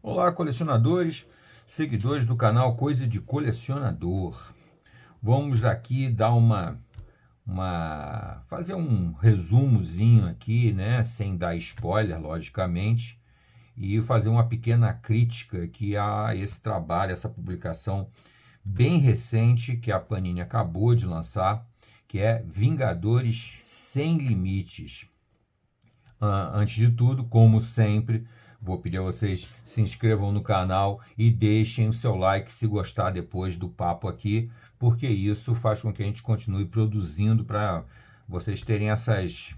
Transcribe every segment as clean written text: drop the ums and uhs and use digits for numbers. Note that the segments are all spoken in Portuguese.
Olá, colecionadores, seguidores do canal Coisa de Colecionador. Vamos aqui dar fazer um resumozinho aqui, né, sem dar spoiler, logicamente, e fazer uma pequena crítica aqui a esse trabalho, essa publicação bem recente que a Panini acabou de lançar, que é Vingadores Sem Limites. Antes de tudo, como sempre, vou pedir a vocês se inscrevam no canal e deixem o seu like se gostar depois do papo aqui, porque isso faz com que a gente continue produzindo para vocês terem essas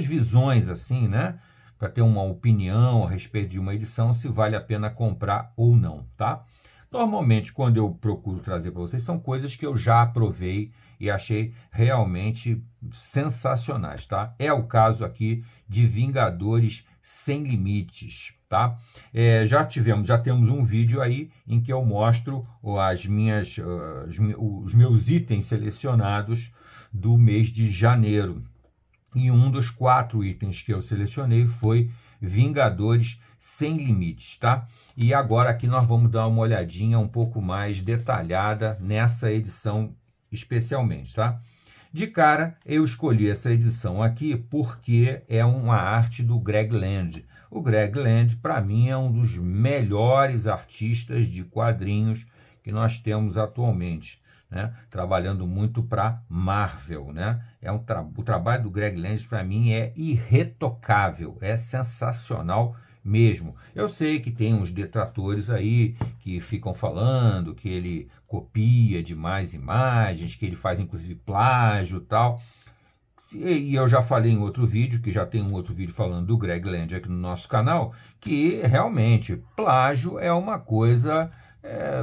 visões assim, né? Para ter uma opinião a respeito de uma edição, se vale a pena comprar ou não, tá? Normalmente, quando eu procuro trazer para vocês, são coisas que eu já provei e achei realmente sensacionais, tá? É o caso aqui de Vingadores Sem Limites, tá? Já temos um vídeo aí em que eu mostro os meus itens selecionados do mês de janeiro. E um dos 4 itens que eu selecionei foi Vingadores Sem Limites, tá? E agora aqui nós vamos dar uma olhadinha um pouco mais detalhada nessa edição especialmente, tá? De cara, eu escolhi essa edição aqui porque é uma arte do Greg Land. O Greg Land, para mim, é um dos melhores artistas de quadrinhos que nós temos atualmente, né? Trabalhando muito para Marvel, né? O trabalho do Greg Land, para mim, é irretocável, é sensacional mesmo. Eu sei que tem uns detratores aí que ficam falando que ele copia demais imagens, que ele faz inclusive plágio e tal. E eu já falei em outro vídeo, que já tem um outro vídeo falando do Greg Land aqui no nosso canal, que realmente plágio é uma coisa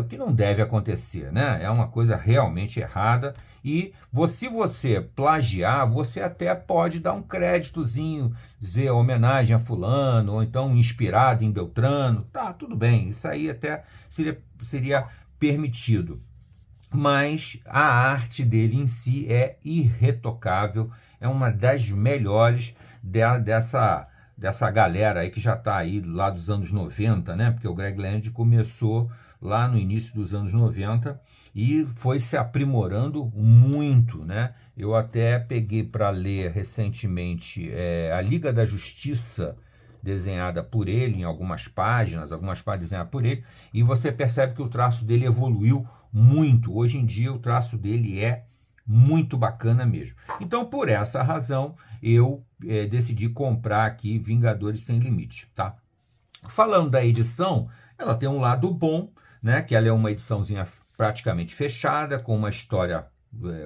que não deve acontecer, né? É uma coisa realmente errada. E se você plagiar, você até pode dar um créditozinho, dizer homenagem a fulano, ou então inspirado em Beltrano. Tá, tudo bem, isso aí até seria permitido. Mas a arte dele em si é irretocável, é uma das melhores dessa galera aí que já está aí lá dos anos 90, né? Porque o Greg Land começou lá no início dos anos 90 e foi se aprimorando muito, né? Eu até peguei para ler recentemente a Liga da Justiça, desenhada por ele em algumas páginas desenhadas por ele, e você percebe que o traço dele evoluiu muito. Hoje em dia o traço dele é muito bacana mesmo. Então, por essa razão, eu decidi comprar aqui Vingadores Sem Limite, tá? Falando da edição, ela tem um lado bom, né? Que ela é uma ediçãozinha praticamente fechada, com uma história,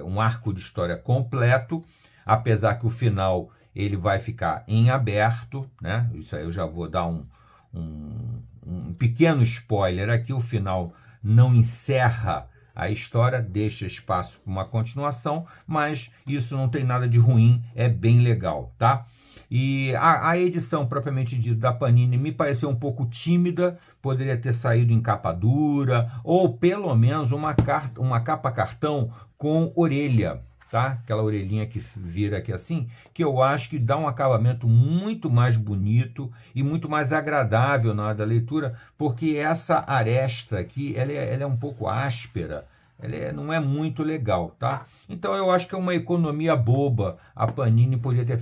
um arco de história completo, apesar que o final ele vai ficar em aberto, né? Isso aí eu já vou dar um pequeno spoiler aqui, o final não encerra a história, deixa espaço para uma continuação, mas isso não tem nada de ruim, é bem legal, tá? E a edição propriamente dita da Panini me pareceu um pouco tímida, poderia ter saído em capa dura, ou pelo menos uma capa cartão com orelha, tá? Aquela orelhinha que vira aqui assim, que eu acho que dá um acabamento muito mais bonito e muito mais agradável na hora da leitura, porque essa aresta aqui, ela é um pouco áspera, não é muito legal, tá? Então eu acho que é uma economia boba. A Panini poderia ter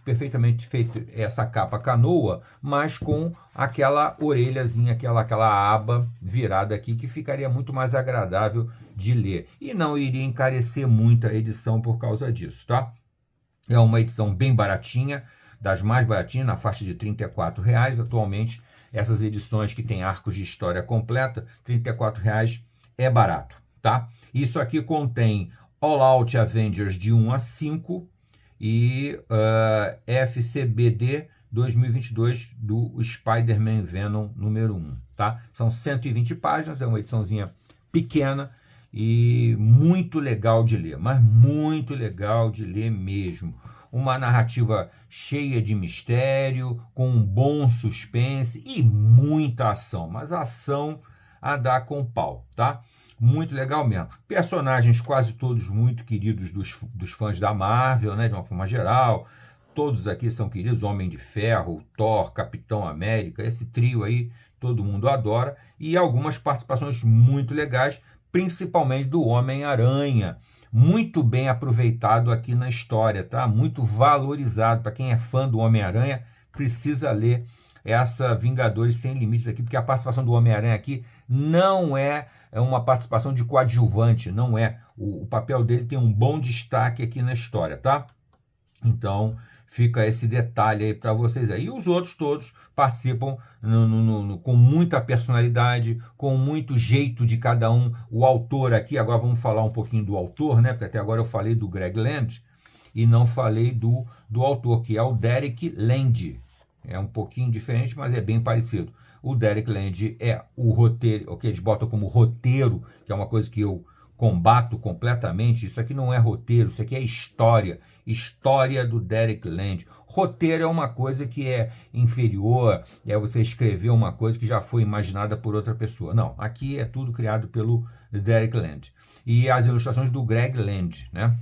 perfeitamente feito essa capa canoa, mas com aquela orelhazinha, aquela aba virada aqui, que ficaria muito mais agradável de ler. E não iria encarecer muito a edição por causa disso, tá? É uma edição bem baratinha, das mais baratinhas, na faixa de R$ 34,00. Atualmente, essas edições que têm arcos de história completa, R$ 34,00 é barato, tá? Isso aqui contém All Out Avengers de 1 a 5 e FCBD 2022 do Spider-Man Venom número 1, tá? São 120 páginas, é uma ediçãozinha pequena e muito legal de ler, mas muito legal de ler mesmo. Uma narrativa cheia de mistério, com um bom suspense e muita ação, mas ação a dar com pau, tá? Muito legal mesmo. Personagens quase todos muito queridos dos fãs da Marvel, né, de uma forma geral. todos aqui são queridos, Homem de Ferro, Thor, Capitão América, esse trio aí todo mundo adora, e algumas participações muito legais, principalmente do Homem-Aranha, muito bem aproveitado aqui na história, tá? Muito valorizado. Para quem é fã do Homem-Aranha, precisa ler essa Vingadores Sem Limites aqui, porque a participação do Homem-Aranha aqui não é uma participação de coadjuvante, não é. O papel dele tem um bom destaque aqui na história, tá? Então, fica esse detalhe aí para vocês aí. E os outros todos participam com muita personalidade, com muito jeito de cada um. O autor aqui, agora vamos falar um pouquinho do autor, né? Porque até agora eu falei do Greg Land e não falei do autor, que é o Derek Land. É um pouquinho diferente, mas é bem parecido. O Derek Land é o roteiro, o que eles botam como roteiro, que é uma coisa que eu combato completamente. Isso aqui não é roteiro, isso aqui é história. História do Derek Land. Roteiro é uma coisa que é inferior, é você escrever uma coisa que já foi imaginada por outra pessoa. Não, aqui é tudo criado pelo Derek Land. E as ilustrações do Greg Land, né?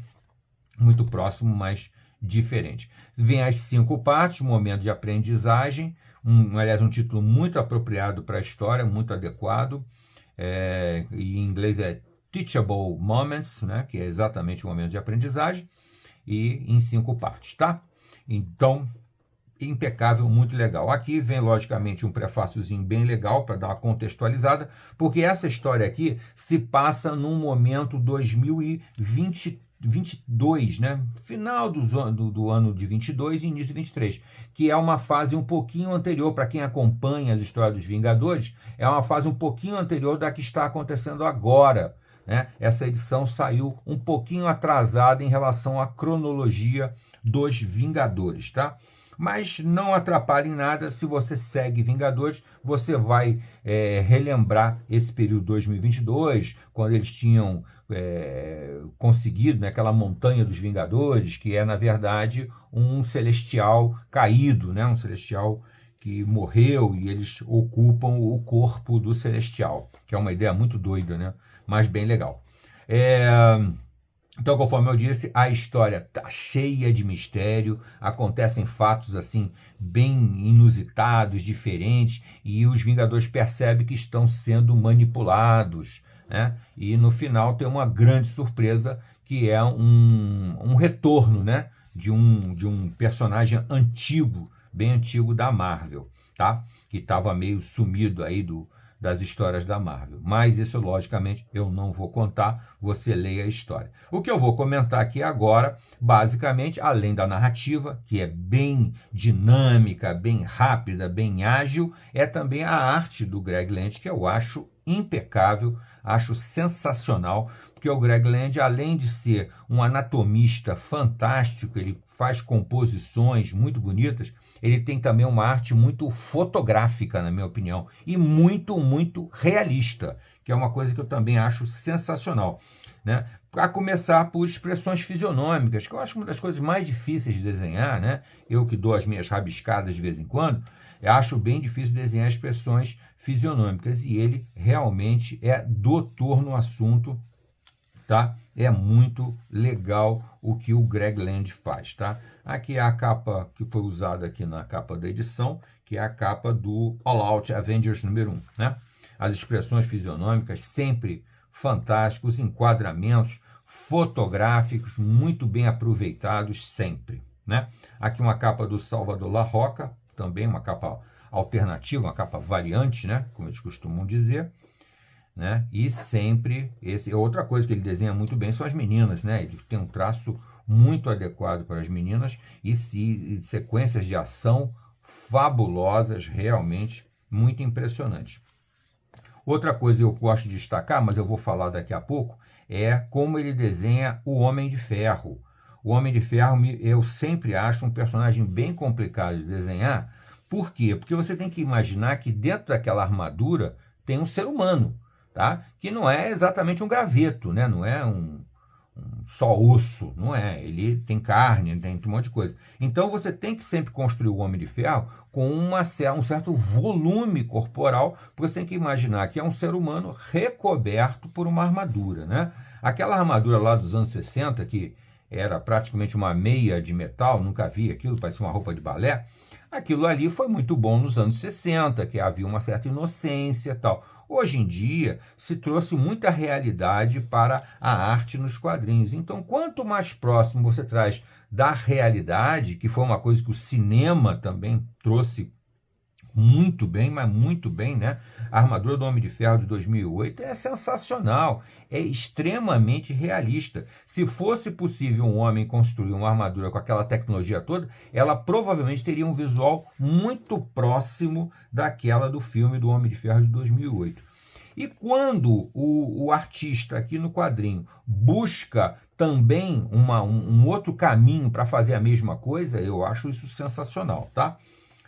Muito próximo, mas diferente. Vem as 5 partes, momento de aprendizagem, aliás, um título muito apropriado para a história, muito adequado. E em inglês é Teachable Moments, né? Que é exatamente o momento de aprendizagem. E em 5 partes, tá? Então, impecável, muito legal. Aqui vem, logicamente, um prefáciozinho bem legal para dar uma contextualizada, porque essa história aqui se passa num momento 2022, né? Final do ano de 22 e início de 23, que é uma fase um pouquinho anterior, para quem acompanha as histórias dos Vingadores, é uma fase um pouquinho anterior da que está acontecendo agora, né? Essa edição saiu um pouquinho atrasada em relação à cronologia dos Vingadores, tá? Mas não atrapalha em nada. Se você segue Vingadores, você vai relembrar esse período 2022, quando eles tinham conseguido, né, aquela montanha dos Vingadores, que é, na verdade, um celestial caído, né? Um celestial que morreu e eles ocupam o corpo do celestial, que é uma ideia muito doida, né? Mas bem legal. Então, conforme eu disse, a história tá cheia de mistério, acontecem fatos assim bem inusitados, diferentes, e os Vingadores percebem que estão sendo manipulados, né? E no final tem uma grande surpresa, que é um retorno, né? de um personagem antigo, bem antigo da Marvel, tá? Que estava meio sumido aí das histórias da Marvel. Mas isso, logicamente, eu não vou contar, você leia a história. O que eu vou comentar aqui agora, basicamente, além da narrativa, que é bem dinâmica, bem rápida, bem ágil, é também a arte do Greg Land, que eu acho impecável, acho sensacional, porque o Greg Land, além de ser um anatomista fantástico, ele faz composições muito bonitas, ele tem também uma arte muito fotográfica, na minha opinião, e muito, muito realista, que é uma coisa que eu também acho sensacional, né? A começar por expressões fisionômicas, que eu acho uma das coisas mais difíceis de desenhar, né? Eu que dou as minhas rabiscadas de vez em quando, eu acho bem difícil desenhar expressões fisionômicas, e ele realmente é doutor no assunto, tá? É muito legal o que o Greg Land faz, tá? Aqui é a capa que foi usada aqui na capa da edição, que é a capa do All Out Avengers número 1, né? As expressões fisionômicas sempre fantásticos, enquadramentos fotográficos muito bem aproveitados sempre, né? Aqui uma capa do Salvador Larroca, também uma capa alternativa, uma capa variante, né? Como eles costumam dizer, né? E sempre outra coisa que ele desenha muito bem são as meninas, né? Ele tem um traço muito adequado para as meninas e sequências de ação fabulosas, realmente muito impressionante. Outra coisa que eu gosto de destacar, mas eu vou falar daqui a pouco, é como ele desenha o Homem de Ferro. O Homem de Ferro eu sempre acho um personagem bem complicado de desenhar. Por quê? Porque você tem que imaginar que dentro daquela armadura tem um ser humano, tá? Que não é exatamente um graveto, né? Não é um só osso, não é? Ele tem carne, tem um monte de coisa. Então você tem que sempre construir o Homem de Ferro com um certo volume corporal, porque você tem que imaginar que é um ser humano recoberto por uma armadura, né? Aquela armadura lá dos anos 60 que era praticamente uma meia de metal, nunca vi aquilo, parecia uma roupa de balé. Aquilo ali foi muito bom nos anos 60, que havia uma certa inocência e tal. Hoje em dia, se trouxe muita realidade para a arte nos quadrinhos. Então, quanto mais próximo você traz da realidade, que foi uma coisa que o cinema também trouxe muito bem, mas muito bem, né? A armadura do Homem de Ferro de 2008 é sensacional, é extremamente realista. Se fosse possível um homem construir uma armadura com aquela tecnologia toda, ela provavelmente teria um visual muito próximo daquela do filme do Homem de Ferro de 2008. E quando o artista aqui no quadrinho busca também um outro caminho para fazer a mesma coisa, eu acho isso sensacional, tá?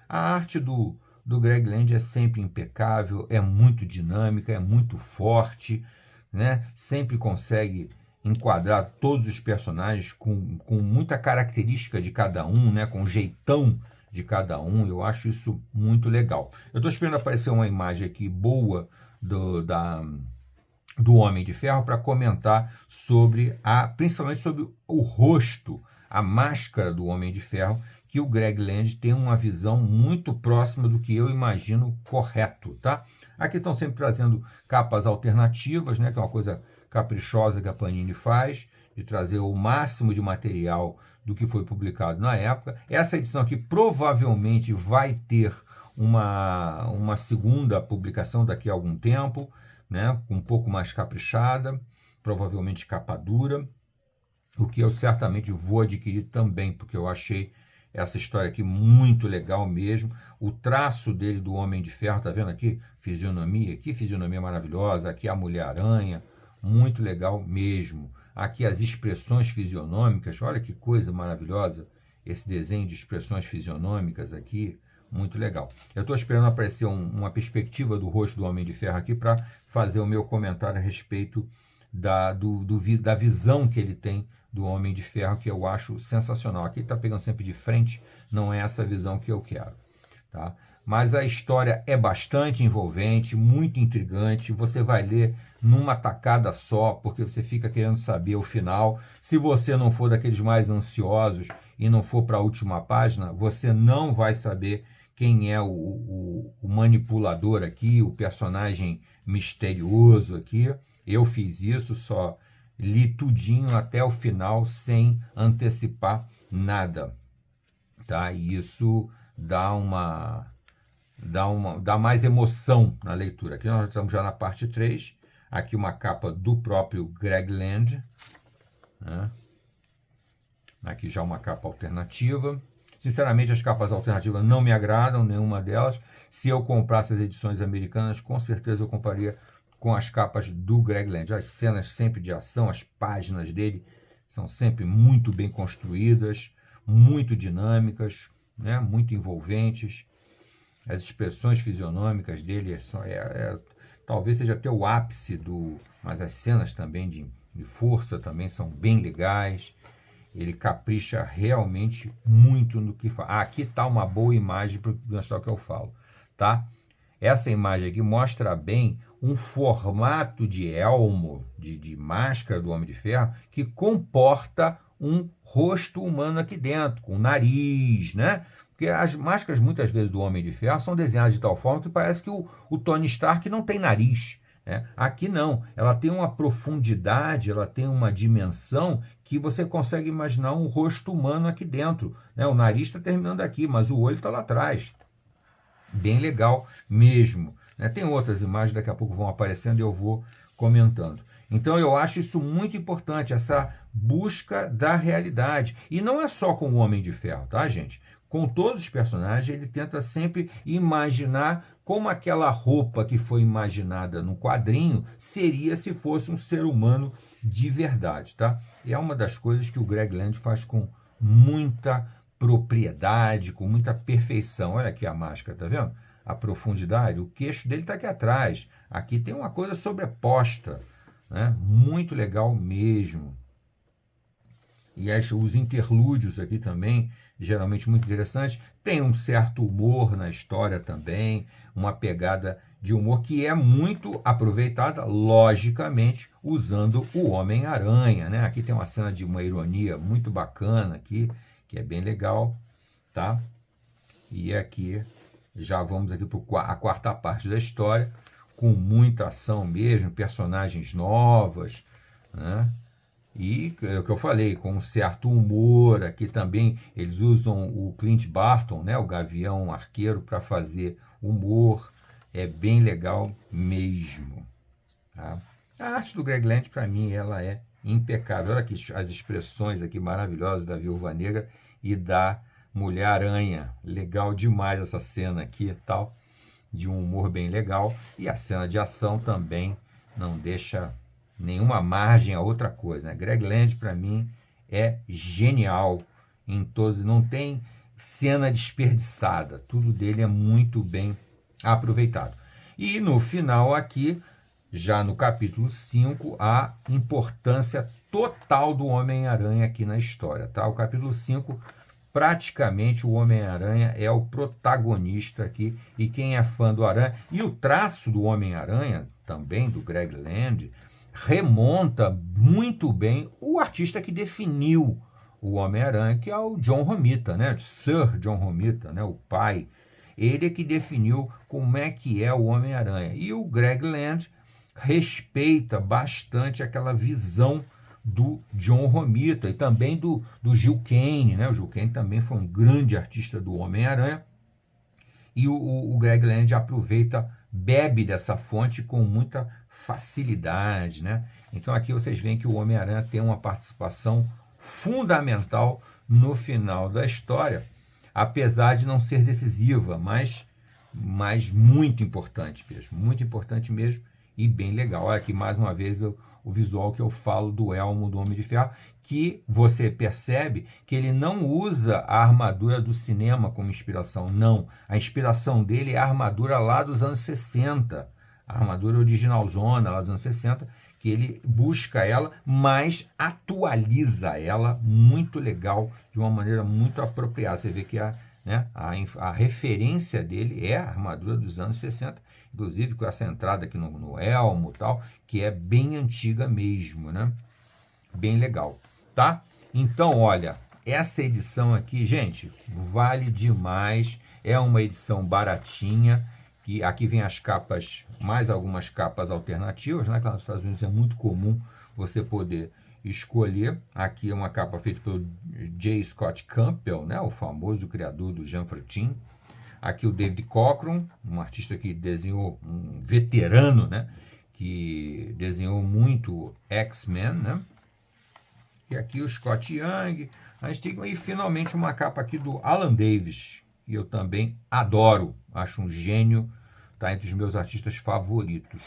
A arte do Greg Land é sempre impecável, é muito dinâmica, é muito forte, né? Sempre consegue enquadrar todos os personagens com muita característica de cada um, né? Com o jeitão de cada um. Eu acho isso muito legal. Eu estou esperando aparecer uma imagem aqui boa do Homem de Ferro para comentar principalmente sobre o rosto, a máscara do Homem de Ferro, que o Greg Land tem uma visão muito próxima do que eu imagino correto, tá? Aqui estão sempre trazendo capas alternativas, né, que é uma coisa caprichosa que a Panini faz, de trazer o máximo de material do que foi publicado na época. Essa edição aqui provavelmente vai ter uma segunda publicação daqui a algum tempo, né, um pouco mais caprichada, provavelmente capa dura, o que eu certamente vou adquirir também, porque eu achei essa história aqui muito legal mesmo. O traço dele do Homem de Ferro, tá vendo aqui? Fisionomia, que fisionomia maravilhosa. Aqui a Mulher-Aranha, muito legal mesmo. Aqui as expressões fisionômicas, olha que coisa maravilhosa. Esse desenho de expressões fisionômicas aqui, muito legal. Eu estou esperando aparecer uma perspectiva do rosto do Homem de Ferro aqui para fazer o meu comentário a respeito da visão que ele tem do Homem de Ferro, que eu acho sensacional. Aqui está pegando sempre de frente, não é essa visão que eu quero, tá? Mas a história é bastante envolvente, muito intrigante, você vai ler numa tacada só, porque você fica querendo saber o final. Se você não for daqueles mais ansiosos e não for para a última página, você não vai saber quem é o manipulador aqui, o personagem misterioso aqui. Eu fiz isso, só li tudinho até o final sem antecipar nada, tá? E isso dá mais emoção na leitura. Aqui nós estamos já na parte 3, aqui uma capa do próprio Greg Land, né? Aqui já uma capa alternativa. Sinceramente, as capas alternativas não me agradam, nenhuma delas. Se eu comprasse as edições americanas, com certeza eu compraria com as capas do Greg Land. As cenas sempre de ação, as páginas dele são sempre muito bem construídas, muito dinâmicas, né? Muito envolventes. As expressões fisionômicas dele talvez seja até o ápice mas as cenas também de força também são bem legais. Ele capricha realmente muito no que faz. Aqui está uma boa imagem para mostrar o que eu falo, tá? Essa imagem aqui mostra bem um formato de elmo, de máscara do Homem de Ferro, que comporta um rosto humano aqui dentro, com nariz, né? Porque as máscaras, muitas vezes, do Homem de Ferro são desenhadas de tal forma que parece que o Tony Stark não tem nariz, né? Aqui não, ela tem uma profundidade, ela tem uma dimensão que você consegue imaginar um rosto humano aqui dentro, né? O nariz está terminando aqui, mas o olho está lá atrás. Bem legal mesmo, né? Tem outras imagens, daqui a pouco vão aparecendo e eu vou comentando. Então eu acho isso muito importante, essa busca da realidade. E não é só com o Homem de Ferro, tá, gente? Com todos os personagens, ele tenta sempre imaginar como aquela roupa que foi imaginada no quadrinho seria se fosse um ser humano de verdade, tá? E é uma das coisas que o Greg Land faz com muita propriedade, com muita perfeição. Olha aqui a máscara, tá vendo? A profundidade, o queixo dele está aqui atrás. Aqui tem uma coisa sobreposta, né? Muito legal mesmo. E os interlúdios aqui também, geralmente muito interessantes. Tem um certo humor na história também, uma pegada de humor que é muito aproveitada, logicamente, usando o Homem-Aranha, né? Aqui tem uma cena de uma ironia muito bacana aqui, que é bem legal, tá? E aqui já vamos aqui para a quarta parte da história, com muita ação mesmo, personagens novas, né? E é o que eu falei, com um certo humor. Aqui também eles usam o Clint Barton, né, o Gavião Arqueiro, para fazer humor. É bem legal mesmo. Tá? A arte do Greg Land, para mim, ela é impecável. Olha aqui as expressões aqui maravilhosas da Viúva Negra e da Mulher-Aranha. Legal demais essa cena aqui e tal, de um humor bem legal. E a cena de ação também não deixa nenhuma margem a outra coisa, né? Greg Land, para mim, é genial em todos, não tem cena desperdiçada, tudo dele é muito bem aproveitado. E no final aqui, já no capítulo 5, a importância total do Homem-Aranha aqui na história, tá? O capítulo 5, praticamente o Homem-Aranha é o protagonista aqui, e quem é fã do Aranha, e o traço do Homem-Aranha, também do Greg Land, remonta muito bem o artista que definiu o Homem-Aranha, que é o John Romita, né? Sir John Romita, né? O pai. Ele é que definiu como é que é o Homem-Aranha. E o Greg Land respeita bastante aquela visão do John Romita e também do Gil Kane, né? O Gil Kane também foi um grande artista do Homem-Aranha. E o Greg Land aproveita, bebe dessa fonte com muita facilidade, né? Então aqui vocês veem que o Homem-Aranha tem uma participação fundamental no final da história, apesar de não ser decisiva, mas muito importante mesmo e bem legal. Olha aqui mais uma vez o visual que eu falo do elmo do Homem de Ferro, que você percebe que ele não usa a armadura do cinema como inspiração, não. A inspiração dele é a armadura lá dos anos 60, a armadura originalzona lá dos anos 60, que ele busca ela, mas atualiza ela, muito legal, de uma maneira muito apropriada. Você vê que a referência dele é a armadura dos anos 60, inclusive com essa entrada aqui no elmo e tal, que é bem antiga mesmo, né? Bem legal, tá? Então, olha, essa edição aqui, gente, vale demais, é uma edição baratinha, que aqui vem as capas, mais algumas capas alternativas, né? Que lá nos Estados Unidos é muito comum você poder escolher. Aqui é uma capa feita pelo J. Scott Campbell, né? O famoso criador do Jean Fortin. Aqui o David Cockrum, um artista que desenhou, um veterano, né? Que desenhou muito X-Men, né? E aqui o Scott Young, e finalmente uma capa aqui do Alan Davis, que eu também adoro, acho um gênio, tá entre os meus artistas favoritos.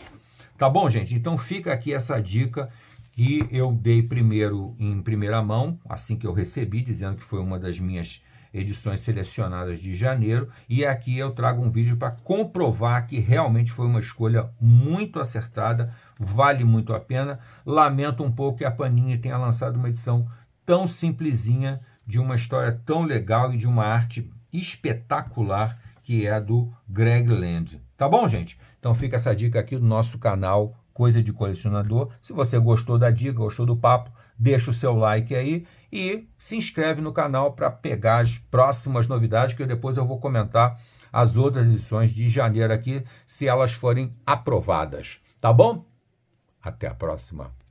Tá bom, gente? Então fica aqui essa dica que eu dei primeiro em primeira mão, assim que eu recebi, dizendo que foi uma das minhas edições selecionadas de janeiro, e aqui eu trago um vídeo para comprovar que realmente foi uma escolha muito acertada, vale muito a pena. Lamento um pouco que a Panini tenha lançado uma edição tão simplesinha, de uma história tão legal e de uma arte espetacular, que é a do Greg Land. Tá bom, gente? Então fica essa dica aqui do nosso canal Coisa de Colecionador. Se você gostou da dica, gostou do papo, deixa o seu like aí e se inscreve no canal para pegar as próximas novidades, que depois eu vou comentar as outras edições de janeiro aqui, se elas forem aprovadas. Tá bom? Até a próxima.